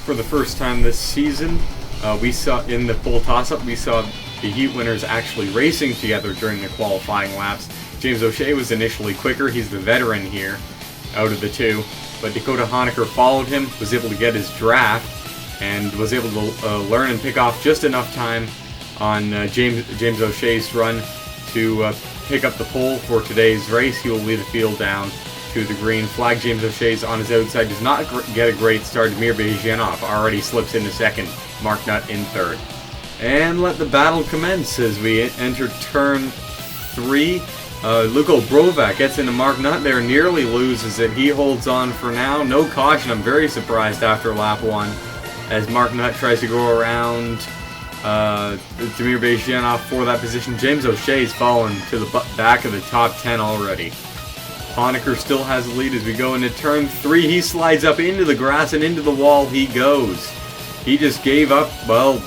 For the first time this season, we saw in the full toss-up, we saw the heat winners actually racing together during the qualifying laps. James O'Shea was initially quicker. He's the veteran here out of the two, but Dakota Honaker followed him, was able to get his draft, and was able to learn and pick off just enough time on James O'Shea's run to pick up the pole for today's race. He will lead the field down to the green flag. James O'Shea's on his outside, does not get a great start. Damir Bezhanov already slips into second, Mark Nutt in third. And let the battle commence as we enter turn 3. Luko Brovac gets into Mark Nutt there, nearly loses it. He holds on for now. No caution. I'm very surprised after lap 1 as Mark Nutt tries to go around Damir Bezhanov for that position. James O'Shea's fallen to the back of the top 10 already. Honaker still has the lead as we go into turn 3. He slides up into the grass and into the wall he goes. He just gave up, well,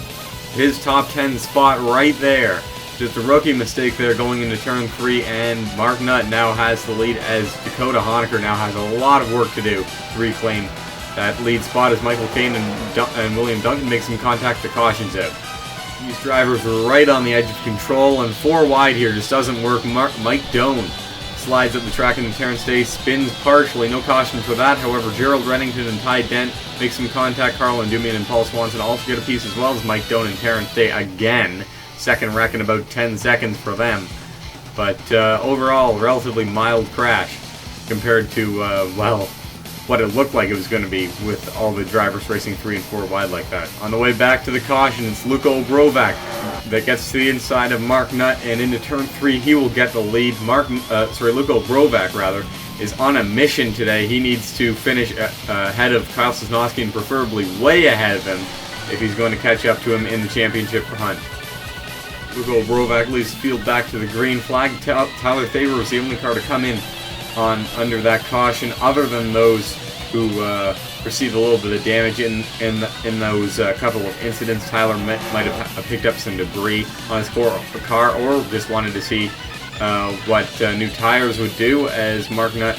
his top 10 spot right there. Just a rookie mistake there going into turn 3, and Mark Nutt now has the lead as Dakota Honaker now has a lot of work to do to reclaim that lead spot as Michael Caine and William Duncan make some contact. The cautions out. These drivers are right on the edge of control, and 4 wide here just doesn't work. Mike Doan slides up the track into Terrence Day, spins partially, no caution for that. However, Gerald Rennington and Ty Dent make some contact. Carl Endumian and Paul Swanson also get a piece, as well as Mike Doan and Terrence Day again. Second wreck in about 10 seconds for them. But overall, relatively mild crash compared to, well, what it looked like it was going to be with all the drivers racing 3 and 4 wide like that. On the way back to the caution, it's Luko Brovac that gets to the inside of Mark Nutt, and into turn 3 he will get the lead. Luko Brovac rather is on a mission today. He needs to finish ahead of Kyle Sosnoski, and preferably way ahead of him if he's going to catch up to him in the championship hunt. Luko Brovac leads the field back to the green flag. Tyler Faber was the only car to come in under that caution, other than those who received a little bit of damage in those couple of incidents. Tyler might have picked up some debris on his car, or just wanted to see what new tires would do as Mark Nutt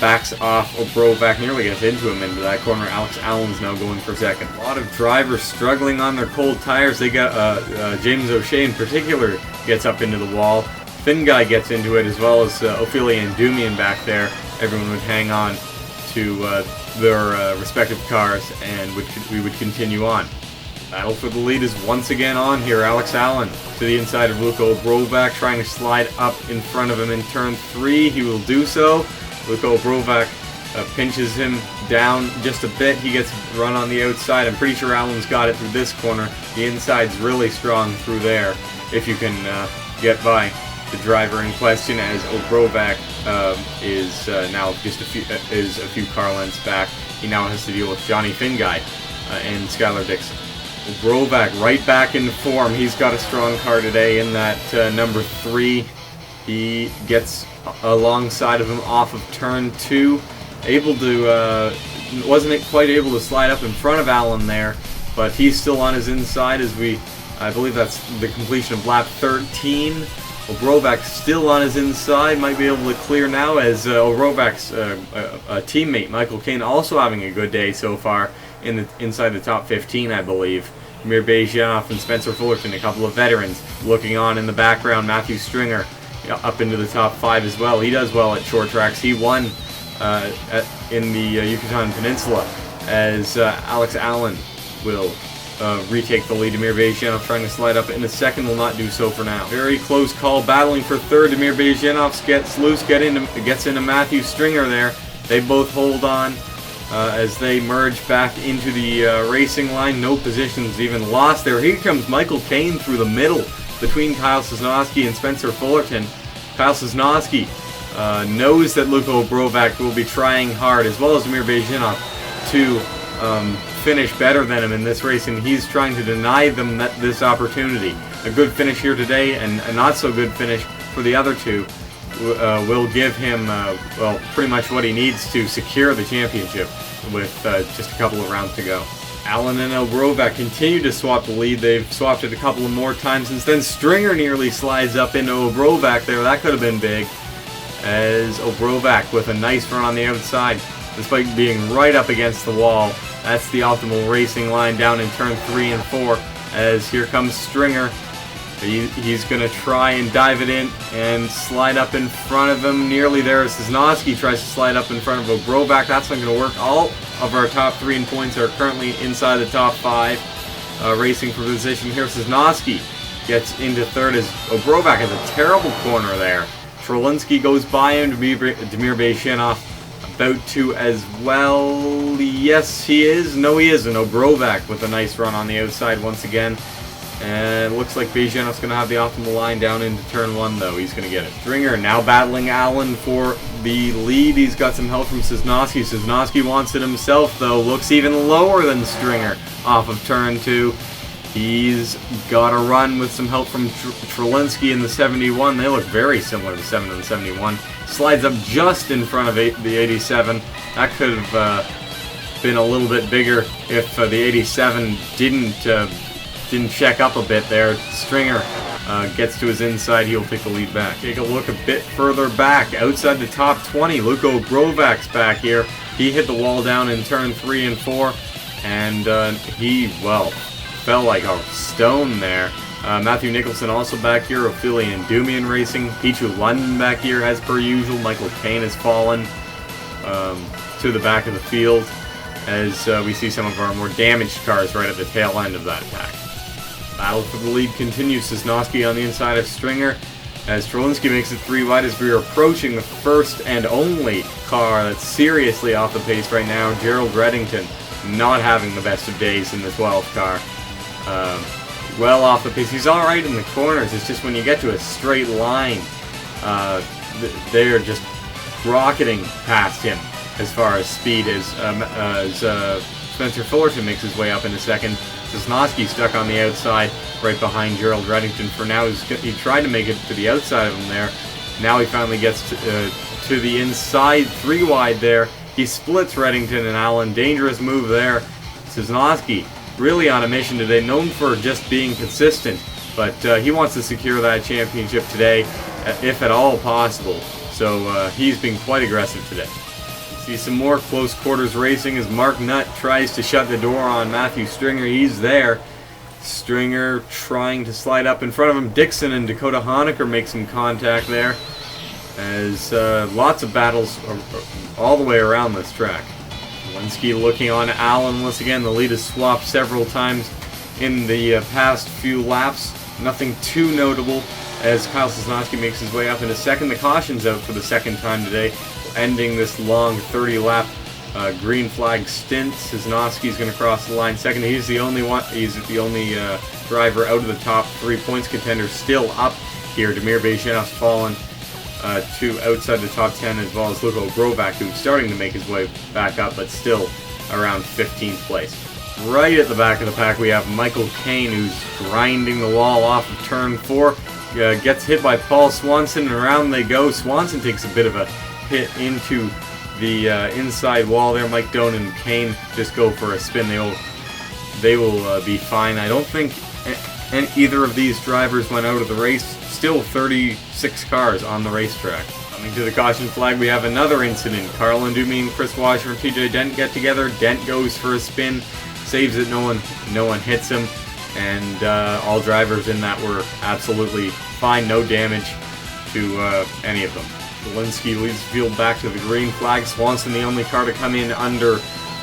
backs off Brovac, nearly gets into him into that corner. Alex Allen's now going for second. A lot of drivers struggling on their cold tires. They got James O'Shea in particular gets up into the wall. Finn Guy gets into it, as well as Ophelia and Dumian back there. Everyone would hang on to their respective cars, and we would continue on. Battle for the lead is once again on here. Alex Allen to the inside of Luko Brovac, trying to slide up in front of him in turn 3. He will do so. Luko Brovac pinches him down just a bit. He gets run on the outside. I'm pretty sure Allen's got it through this corner. The inside's really strong through there, if you can get by the driver in question, as Brovac is now just a few car lengths back. He now has to deal with Johnny Finguy and Skylar Dixon. Brovac right back in form. He's got a strong car today in that number 3. He gets alongside of him off of turn 2. Wasn't quite able to slide up in front of Allen there, but he's still on his inside as I believe that's the completion of lap 13. O'Brovac's still on his inside, might be able to clear now, as O'Brovac's teammate Michael Caine also having a good day so far inside the top 15, I believe. Damir Bezhanov and Spencer Fullerton, a couple of veterans, looking on in the background. Matthew Stringer up into the top 5 as well. He does well at short tracks. He won in the Yucatan Peninsula, as Alex Allen will retake the lead. Damir Bezhanov trying to slide up in a second, will not do so for now. Very close call, battling for third. Damir Bezhanov gets loose, gets into Matthew Stringer there. They both hold on as they merge back into the racing line. No positions even lost there. Here comes Michael Caine through the middle between Kyle Sosnoski and Spencer Fullerton. Kyle Sosnoski knows that Luko Brovac will be trying hard, as well as Damir Bezhanov, to finish better than him in this race, and he's trying to deny them this opportunity. A good finish here today, and a not so good finish for the other two will give him well, pretty much what he needs to secure the championship with just a couple of rounds to go. Allen and O'Brovak continue to swap the lead. They've swapped it a couple of more times since then. Stringer nearly slides up into O'Brovak there. That could have been big, as O'Brovak with a nice run on the outside despite being right up against the wall. That's the optimal racing line down in turn 3 and 4, as here comes Stringer. He's going to try and dive it in and slide up in front of him. Nearly there. Sosnoski tries to slide up in front of Obrovac. That's not going to work. All of our top 3 in points are currently inside the top 5, racing for position here. Sosnoski gets into third as Obrovac has a terrible corner there. Trolinsky goes by him. Damir Beyshyanov about to as well. Yes, he is. No, he isn't. Obrovac with a nice run on the outside once again. And it looks like Beyshyanov's going to have the optimal line down into turn 1, though. He's going to get it. Stringer now battling Allen for the lead. He's got some help from Sosnoski. Sosnoski wants it himself, though. Looks even lower than Stringer off of turn 2. He's got a run with some help from Trolinsky in the 71. They look very similar, the 7 and the 71. Slides up just in front of the 87. That could have been a little bit bigger if the 87 didn't check up a bit there. Stringer gets to his inside. He'll take the lead back. Take a look a bit further back. Outside the top 20, Luka Obrovac's back here. He hit the wall down in turn 3 and 4. And he, well, fell like a stone there. Matthew Nicholson also back here. Ophelia and Dumian racing. Pichu London back here as per usual. Michael Caine has fallen to the back of the field as we see some of our more damaged cars right at the tail end of that attack. Battle for the lead continues. Sosnoski on the inside of Stringer as Trolinsky makes it 3 wide as we are approaching the first and only car that's seriously off the pace right now. Gerald Reddington not having the best of days in the 12 car. Well off the pace. He's alright in the corners. It's just when you get to a straight line, they're just rocketing past him as far as speed as Spencer Fullerton makes his way up in a second. Sosnoski stuck on the outside right behind Gerald Reddington for now. He tried to make it to the outside of him there. Now he finally gets to the inside, 3 wide there. He splits Reddington and Allen. Dangerous move there. Sosnoski really on a mission today, known for just being consistent, but he wants to secure that championship today, if at all possible. So he's been quite aggressive today. See some more close quarters racing as Mark Nutt tries to shut the door on Matthew Stringer. He's there. Stringer trying to slide up in front of him. Dixon and Dakota Honecker make some contact there as lots of battles all the way around this track. Trolinsky looking on Allen once again. The lead has swapped several times in the past few laps. Nothing too notable as Kyle Sosnoski makes his way up in a second. The caution's out for the second time today, ending this long 30-lap green flag stint. Sosnoski's going to cross the line second. He's the only one. He's the only driver out of the top 3 points contenders still up here. Damir Beyshyanov's fallen to outside the top 10, as well as Luka Obrovac, who's starting to make his way back up, but still around 15th place. Right at the back of the pack, we have Michael Caine, who's grinding the wall off of turn 4. Gets hit by Paul Swanson, and around they go. Swanson takes a bit of a hit into the inside wall there. Mike Doan and Caine just go for a spin. They will be fine. I don't think either of these drivers went out of the race. Still 36 cars on the racetrack. Coming to the caution flag, we have another incident. Carl Ndumi and Chris Washer and TJ Dent get together. Dent goes for a spin, saves it. No one hits him, and all drivers in that were absolutely fine. No damage to any of them. Trolinsky leads the field back to the green flag. Swanson the only car to come in under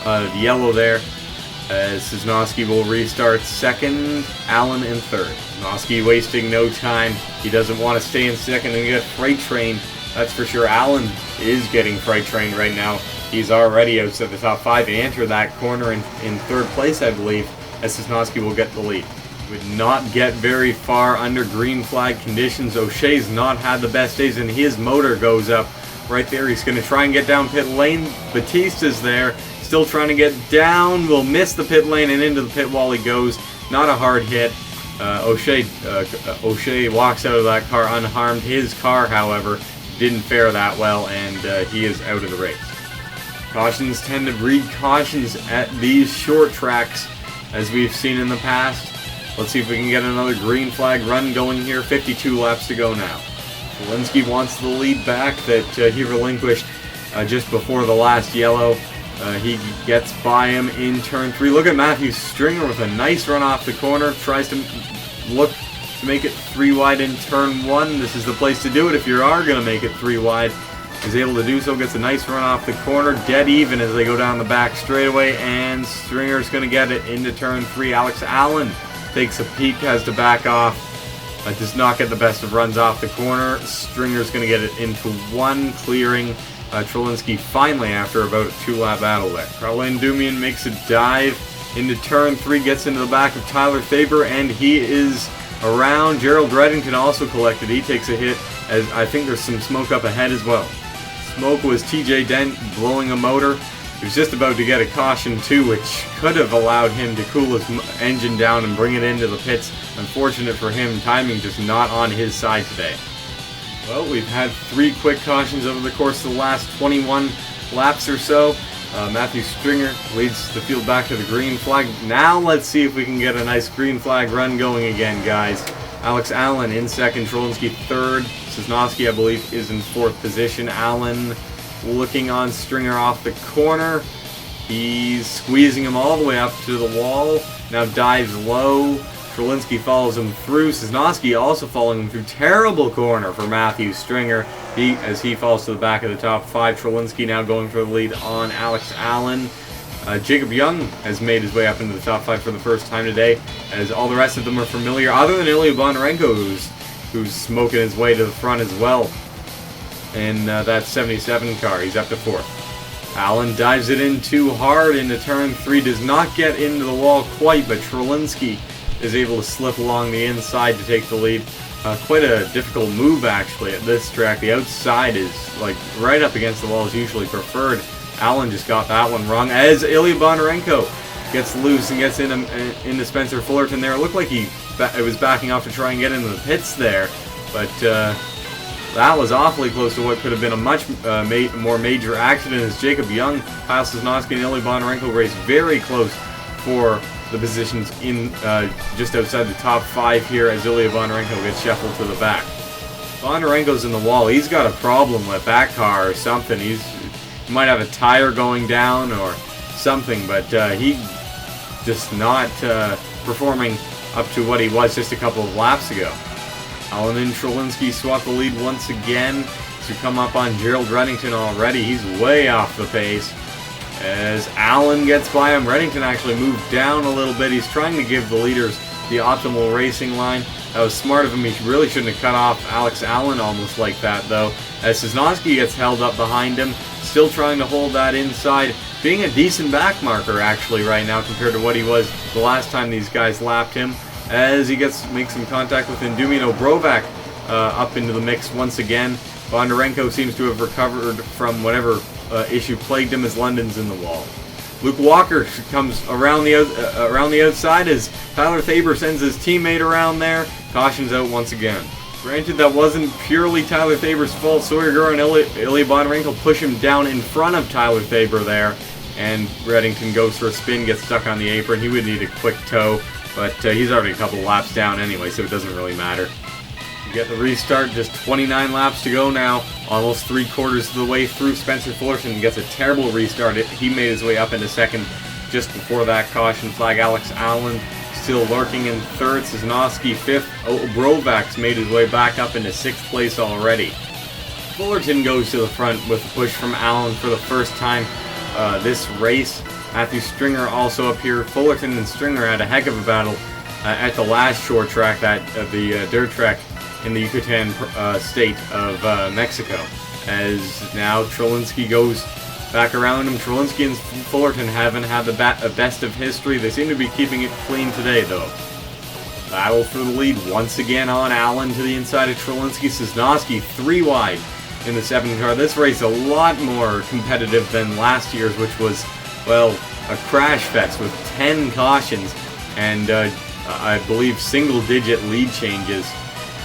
the yellow there, as Sosnoski will restart second, Allen in third. Sosnoski wasting no time. He doesn't want to stay in second and get freight trained. That's for sure. Allen is getting freight trained right now. He's already outside the top 5 and enter that corner in third place, I believe, as Sosnoski will get the lead. Would not get very far under green flag conditions. O'Shea's not had the best days, and his motor goes up right there. He's going to try and get down pit lane. Batista's there, still trying to get down. Will miss the pit lane, and into the pit wall he goes. Not a hard hit. O'Shea walks out of that car unharmed. His car, however, didn't fare that well, and he is out of the race. Cautions tend to breed cautions at these short tracks, as we've seen in the past. Let's see if we can get another green flag run going here. 52 laps to go now. Trolinsky wants the lead back that he relinquished just before the last yellow. He gets by him in turn 3. Look at Matthew Stringer with a nice run off the corner. Tries to look to make it 3 wide in turn 1. This is the place to do it if you are going to make it 3 wide. Is able to do so, gets a nice run off the corner, dead even as they go down the back straightaway, and Stringer's going to get it into turn 3. Alex Allen takes a peek, has to back off, does not get the best of runs off the corner. Stringer's going to get it into 1, clearing Trolinski finally after about a 2-lap battle there. Carlin Dumian makes a dive into turn 3, gets into the back of Tyler Faber, and he is around. Gerald Reddington also collected. He takes a hit, as I think there's some smoke up ahead as well. Smoke was TJ Dent blowing a motor. He was just about to get a caution too, which could have allowed him to cool his engine down and bring it into the pits. Unfortunate for him, timing just not on his side today. Well, we've had 3 quick cautions over the course of the last 21 laps or so. Matthew Stringer leads the field back to the green flag. Now let's see if we can get a nice green flag run going again, guys. Alex Allen in second, Trolinski third. Sosnoski, I believe, is in 4th position. Allen looking on Stringer off the corner. He's squeezing him all the way up to the wall. Now dives low. Trolinski follows him through. Sosnoski also following him through. Terrible corner for Matthew Stringer as he falls to the back of the top 5. Trolinski now going for the lead on Alex Allen. Jacob Young has made his way up into the top 5 for the first time today, as all the rest of them are familiar, other than Ilya Bondarenko, who's smoking his way to the front as well in that 77 car. He's up to 4th. Allen dives it in too hard into turn 3, does not get into the wall quite, but Trolinski is able to slip along the inside to take the lead. Quite a difficult move actually at this track. The outside is like right up against the wall, is usually preferred. Allen just got that one wrong, as Ilya Bondarenko gets loose and gets into Spencer Fullerton there. It looked like he was backing off to try and get into the pits there, but that was awfully close to what could have been a much more major accident, as Jacob Young, Kyle Sosnoski, and Ilya Bondarenko race very close for the positions in just outside the top 5 here, as Ilya Bondarenko gets shuffled to the back. Bondarenko's in the wall. He's got a problem with that car or something. He might have a tire going down or something, but he just not performing up to what he was just a couple of laps ago. Allen and Trolinski swap the lead once again to come up on Gerald Reddington already. He's way off the pace. As Allen gets by him, Reddington actually moved down a little bit. He's trying to give the leaders the optimal racing line. That was smart of him. He really shouldn't have cut off Alex Allen almost like that, though. As Sosnoski gets held up behind him, still trying to hold that inside. Being a decent back marker, actually, right now, compared to what he was the last time these guys lapped him. As he makes some contact with Endumian Obrovac up into the mix once again. Bondarenko seems to have recovered from whatever issue plagued him, as London's in the wall. Luke Walker comes around the outside as Tyler Faber sends his teammate around there. Caution's out once again. Granted, that wasn't purely Tyler Faber's fault. Sawyer Gura and Ilya Bondarenko push him down in front of Tyler Faber there, and Reddington goes for a spin, gets stuck on the apron. He would need a quick tow, but he's already a couple laps down anyway, so it doesn't really matter. You get the restart, just 29 laps to go now, almost 3/4 of the way through. Spencer Fullerton gets a terrible restart. He made his way up into second just before that caution flag. Alex Allen still lurking in third. Sosnoski 5th. Obrovac's made his way back up into 6th place already. Fullerton goes to the front with a push from Allen for the first time this race. Matthew Stringer also up here. Fullerton and Stringer had a heck of a battle at the last short track, the dirt track in the Yucatan state of Mexico. As now Trolinski goes back around him. Trolinski and Fullerton haven't had the best of history. They seem to be keeping it clean today, though. Battle for the lead once again on Allen to the inside of Trolinski. Sosnoski 3 wide in the 7 car. This race a lot more competitive than last year's, which was, well, a crash fest with 10 cautions and I believe single-digit lead changes.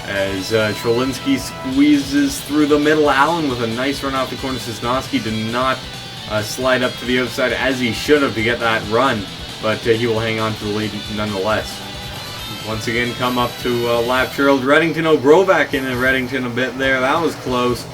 As Trolinski squeezes through the middle. Allen with a nice run off the corner. Sosnoski did not slide up to the outside as he should have to get that run, but he will hang on to the lead nonetheless. Once again, come up to lap Gerald Reddington. Obrovac in Reddington a bit there. That was close.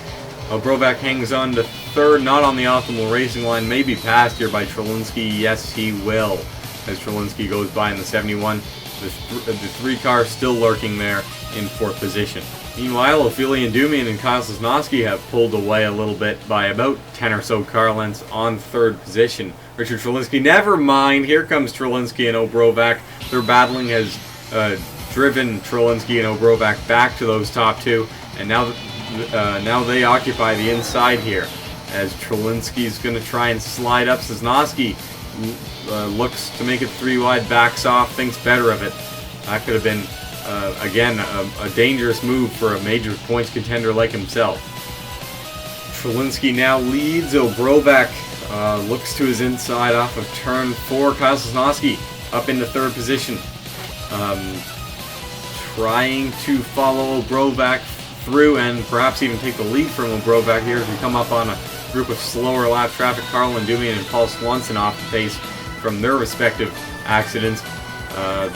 Obrovac hangs on to third, not on the optimal racing line, may be passed here by Trulinski. Yes, he will, as Trulinski goes by in the 71. The three car still lurking there in fourth position. Meanwhile, Ophelia Endymion and Kyle Sosnoski have pulled away a little bit by about 10 or so car lengths on third position. Richard Trulinski, never mind, here comes Trulinski and Obrovac. Their battling has driven Trulinski and Obrovac back to those top two, and now they occupy the inside here, as Trulinski is going to try and slide up. Sosnoski looks to make it 3 wide, backs off, thinks better of it. That could have been, again, a dangerous move for a major points contender like himself. Trulinski now leads. Obrovac looks to his inside off of turn 4. Kyle Sosnoski up into third position. Trying to follow Obrovac through and perhaps even take the lead from Obrovac here as we come up on a group of slower lap traffic. Carl Endymion and Paul Swanson off the pace from their respective accidents.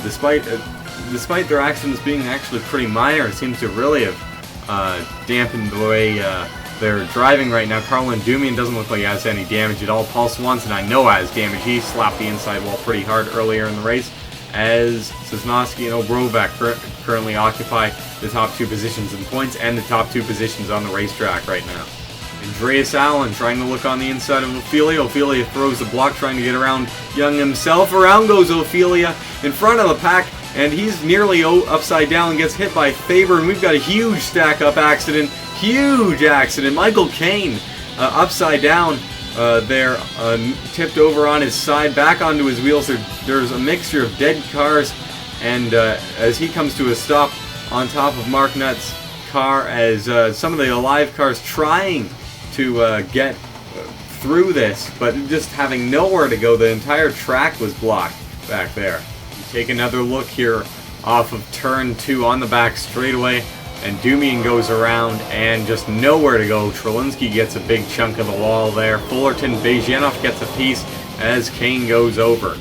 Despite their accidents being actually pretty minor, it seems to really have dampened the way they're driving right now. Carl Endymion doesn't look like he has any damage at all. Paul Swanson, I know, has damage. He slapped the inside wall pretty hard earlier in the race, as Sosnoski and Obrovac currently occupy the top 2 positions in points and the top 2 positions on the racetrack right now. Andreas Allen trying to look on the inside of Ophelia. Ophelia throws the block, trying to get around Young himself. Around goes Ophelia in front of the pack, and he's nearly upside down and gets hit by Faber, and we've got a huge stack-up accident. Huge accident. Michael Caine upside down there, tipped over on his side, back onto his wheels. There's a mixture of dead cars, and as he comes to a stop on top of Mark Nutt's car, as some of the alive cars trying to get through this, but just having nowhere to go. The entire track was blocked back there. You take another look here off of turn 2 on the back straightaway, and Endymion goes around and just nowhere to go. Trulinski gets a big chunk of the wall there. Fullerton, Bezhenov gets a piece as Caine goes over.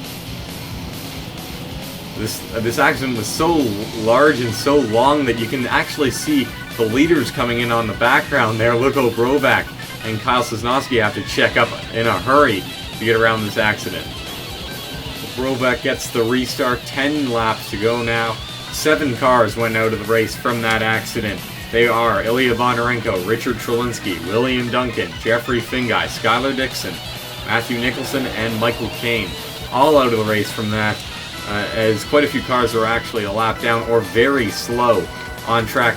This accident was so large and so long that you can actually see the leaders coming in on the background there. Look, Obrovac and Kyle Sosnoski have to check up in a hurry to get around this accident. Obrovac gets the restart, 10 laps to go now. 7 cars went out of the race from that accident. They are Ilya Bondarenko, Richard Trulinski, William Duncan, Jeffrey Fingai, Skylar Dixon, Matthew Nicholson, and Michael Caine. All out of the race from that, as quite a few cars are actually a lap down or very slow on track.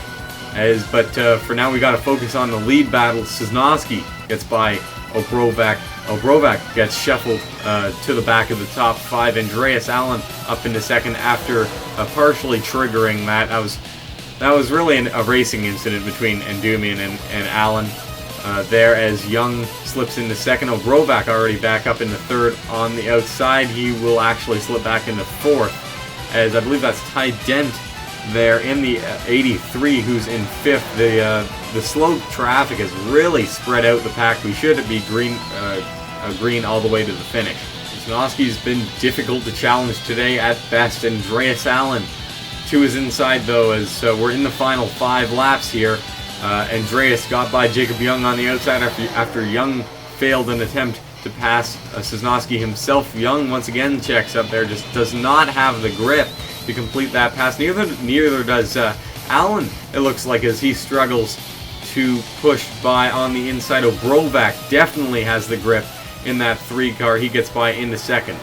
But for now, we got to focus on the lead battle. Sosnoski gets by Obrovac. Obrovac gets shuffled to the back of the top 5. Andreas Allen up into second after partially triggering that. That was really a racing incident between Endymion and Allen there, as Young slips into second. Obrovac already back up into third on the outside. He will actually slip back into fourth, as I believe that's Ty Dent there in the 83, who's in fifth. The slow traffic has really spread out the pack. We should be green all the way to the finish. Sosnoski's been difficult to challenge today at best. Andreas Allen to his inside, though, as we're in the final 5 laps here. Andreas got by Jacob Young on the outside after Young failed an attempt to pass Sosnoski himself. Young once again checks up there, just does not have the grip to complete that pass. Neither does Allen, it looks like, as he struggles to push by on the inside. Obrovac definitely has the grip in that 3 car. He gets by into second.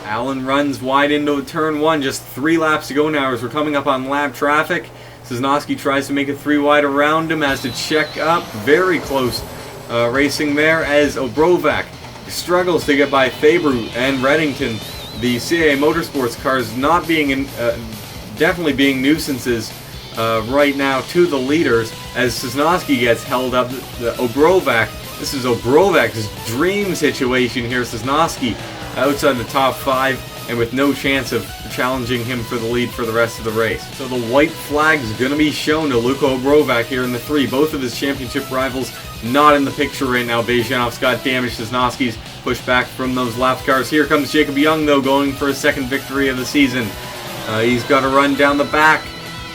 Allen runs wide into turn 1, just 3 laps to go now as we're coming up on lap traffic. Sosnoski tries to make it 3 wide around him, has to check up. Very close racing there, as Obrovac struggles to get by Faber and Reddington. The CAA Motorsports cars not being definitely being nuisances right now to the leaders, as Sosnoski gets held up. This is Obrovac's dream situation here. Sosnoski outside the top 5 and with no chance of challenging him for the lead for the rest of the race. So the white flag is going to be shown to Luka Obrovac here in the 3. Both of his championship rivals not in the picture right now. Bezhenov's got damage. Sosnoski's pushed back from those lap cars. Here comes Jacob Young, though, going for his 2nd victory of the season. He's got to run down the back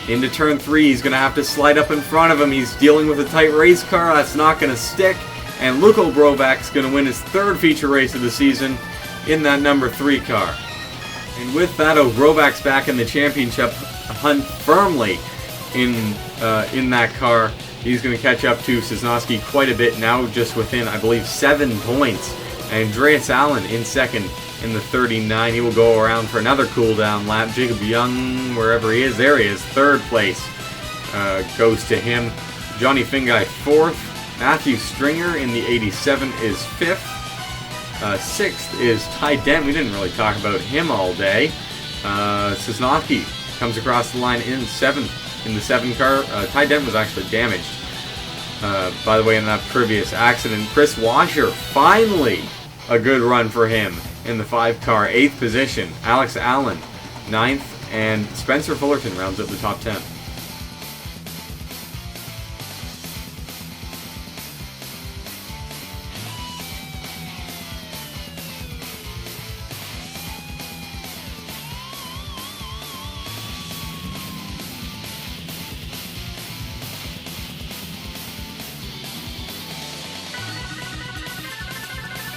into turn 3. He's going to have to slide up in front of him. He's dealing with a tight race car. That's not going to stick. And Luke Obrovac's going to win his 3rd feature race of the season in that number 3 car. And with that, Obrovac's back in the championship hunt firmly in that car. He's going to catch up to Sosnoski quite a bit now, just within, I believe, 7 points. Andreas Allen in 2nd in the 39. He will go around for another cool down lap. Jacob Young, wherever he is, there he is, 3rd place goes to him. Johnny Fingai 4th. Matthew Stringer in the 87 is 5th. 6th is Ty Dent. We didn't really talk about him all day. Sosnoski comes across the line in 7th in the 7 car. Ty Dent was actually damaged, by the way, in that previous accident. Chris Washer, finally a good run for him in the 5 car, 8th position. Alex Allen, 9th, and Spencer Fullerton rounds up the top 10.